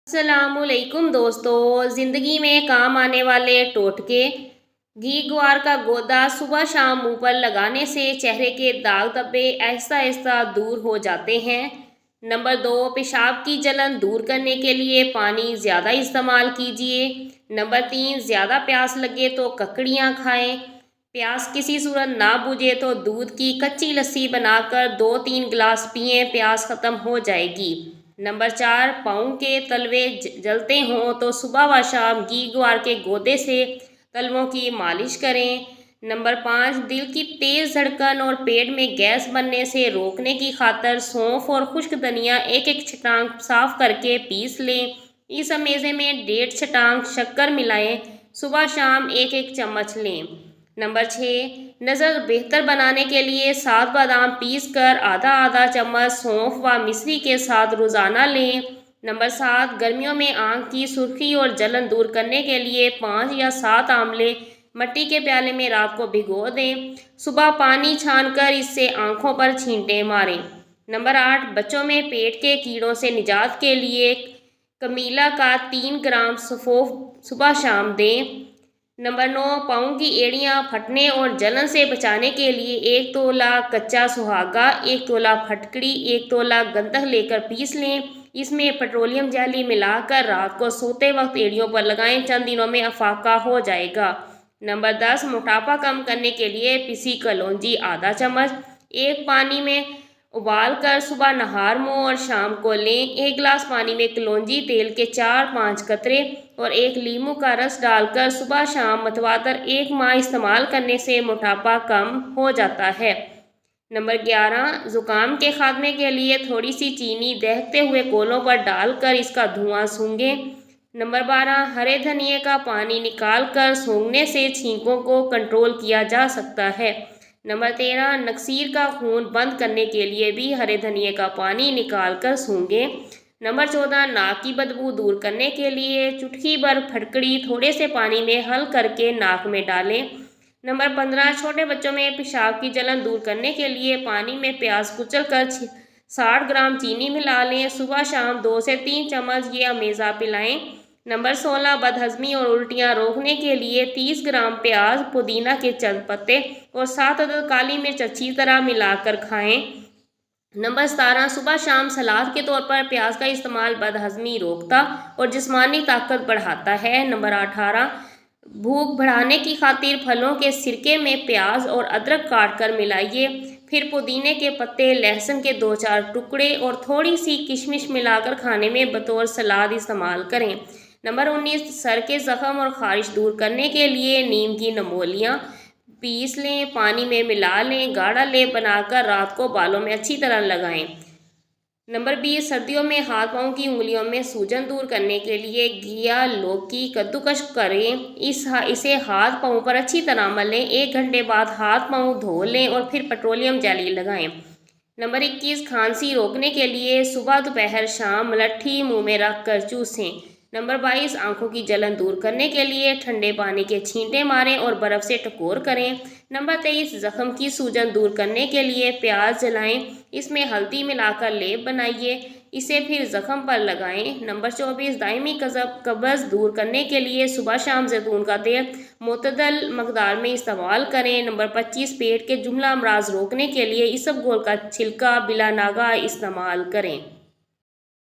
अस्सलामुअलैकुम दोस्तों, ज़िंदगी में काम आने वाले टोटके। घी ग्वार का गोदा सुबह शाम मुंह पर लगाने से चेहरे के दाग धब्बे आहिस्ता आहिस्ता दूर हो जाते हैं। नंबर 2, पेशाब की जलन दूर करने के लिए पानी ज़्यादा इस्तेमाल कीजिए। नंबर 3, ज़्यादा प्यास लगे तो ककड़ियाँ खाएं। प्यास किसी सूरत ना बुझे तो दूध की कच्ची लस्सी बनाकर 2-3 गिलास पिएं, प्यास ख़त्म हो जाएगी। नंबर 4, पाँव के तलवे जलते हों तो सुबह व शाम घी ग्वार के गोदे से तलवों की मालिश करें। नंबर 5, दिल की तेज़ धड़कन और पेट में गैस बनने से रोकने की खातर सौंफ और खुश्क धनिया एक एक छटांग साफ करके पीस लें। इस मेज़े में 1.5 छटांग शक्कर मिलाएं, सुबह शाम एक एक चम्मच लें। नंबर 6, नज़र बेहतर बनाने के लिए 7 बादाम पीस कर आधा आधा चम्मच सौंफ व मिश्री के साथ रोज़ाना लें। नंबर 7, गर्मियों में आँख की सुर्खी और जलन दूर करने के लिए 5 या 7 आंवले मिट्टी के प्याले में रात को भिगो दें, सुबह पानी छानकर इससे आँखों पर छींटे मारें। नंबर 8, बच्चों में पेट के कीड़ों से निजात के लिए कमीला का 3 ग्राम सफ़ोफ सुबह शाम दें। नंबर 9, पाँव की एड़ियाँ फटने और जलन से बचाने के लिए 1 तोला कच्चा सुहागा, 1 तोला फटकड़ी, 1 तोला गंधक लेकर पीस लें। इसमें पेट्रोलियम जेली मिलाकर रात को सोते वक्त एड़ियों पर लगाएं, चंद दिनों में अफाका हो जाएगा। नंबर 10, मोटापा कम करने के लिए पिसी कलौंजी आधा चम्मच एक पानी में उबाल कर सुबह नहार मुँह और शाम को लें। 1 गिलास पानी में कलौंजी तेल के 4-5 कतरे और 1 लीमू का रस डालकर सुबह शाम मतवातर 1 माह इस्तेमाल करने से मोटापा कम हो जाता है। नंबर 11, ज़ुकाम के खात्मे के लिए थोड़ी सी चीनी दहकते हुए कोलों पर डालकर इसका धुआं सूंघें। नंबर 12, हरे धनिए का पानी निकाल कर सूंघने से छींकों को कंट्रोल किया जा सकता है। नंबर 13, नक्सीर का खून बंद करने के लिए भी हरे धनिए का पानी निकाल कर सूंघें। नंबर 14, नाक की बदबू दूर करने के लिए चुटकी भर फटकड़ी थोड़े से पानी में हल करके नाक में डालें। नंबर 15, छोटे बच्चों में पेशाब की जलन दूर करने के लिए पानी में प्याज कुचल कर 60 ग्राम चीनी मिला लें, सुबह शाम 2 से 3 चम्मच ये अमेज़ा पिलाएं। नंबर 16, बदहज़मी और उल्टियाँ रोकने के लिए 30 ग्राम प्याज, पुदीना के चंद पत्ते और 7 अदद काली मिर्च अच्छी तरह मिलाकर खाएं। नंबर 17, सुबह शाम सलाद के तौर पर प्याज का इस्तेमाल बदहज़मी रोकता और जिस्मानी ताकत बढ़ाता है। नंबर 18, भूख बढ़ाने की खातिर फलों के सिरके में प्याज और अदरक काट कर मिलाइए, फिर पुदीने के पत्ते, लहसुन के 2-4 टुकड़े और थोड़ी सी किशमिश मिलाकर खाने में बतौर सलाद इस्तेमाल करें। नंबर 19, सर के ज़ख़म और ख़ारिश दूर करने के लिए नीम की नमोलियाँ पीस लें, पानी में मिला लें, गाढ़ा लेप बनाकर रात को बालों में अच्छी तरह लगाएं। नंबर 20, सर्दियों में हाथ पाँव की उंगलियों में सूजन दूर करने के लिए घिया लौकी कद्दूकस करें, इसे हाथ पाँव पर अच्छी तरह मलें, 1 घंटे बाद हाथ पाँव धो लें और फिर पेट्रोलियम जेली लगाएं। नंबर 21, खांसी रोकने के लिए सुबह दोपहर शाम मलट्ठी मुंह में रख कर चूसें। नंबर 22, आंखों की जलन दूर करने के लिए ठंडे पानी के छींटे मारें और बर्फ़ से टकोर करें। नंबर 23, ज़ख़म की सूजन दूर करने के लिए प्याज जलाएं, इसमें हल्दी मिलाकर लेप बनाइए, इसे फिर ज़ख़म पर लगाएं। नंबर 24, दायमी कब्ज़ दूर करने के लिए सुबह शाम जैतून का तेल मुतदल मकदार में इस्तेमाल करें। नंबर 25, पेट के जुमला अमराज रोकने के लिए इसबगोल का छिलका बिला नागा इस्तेमाल करें।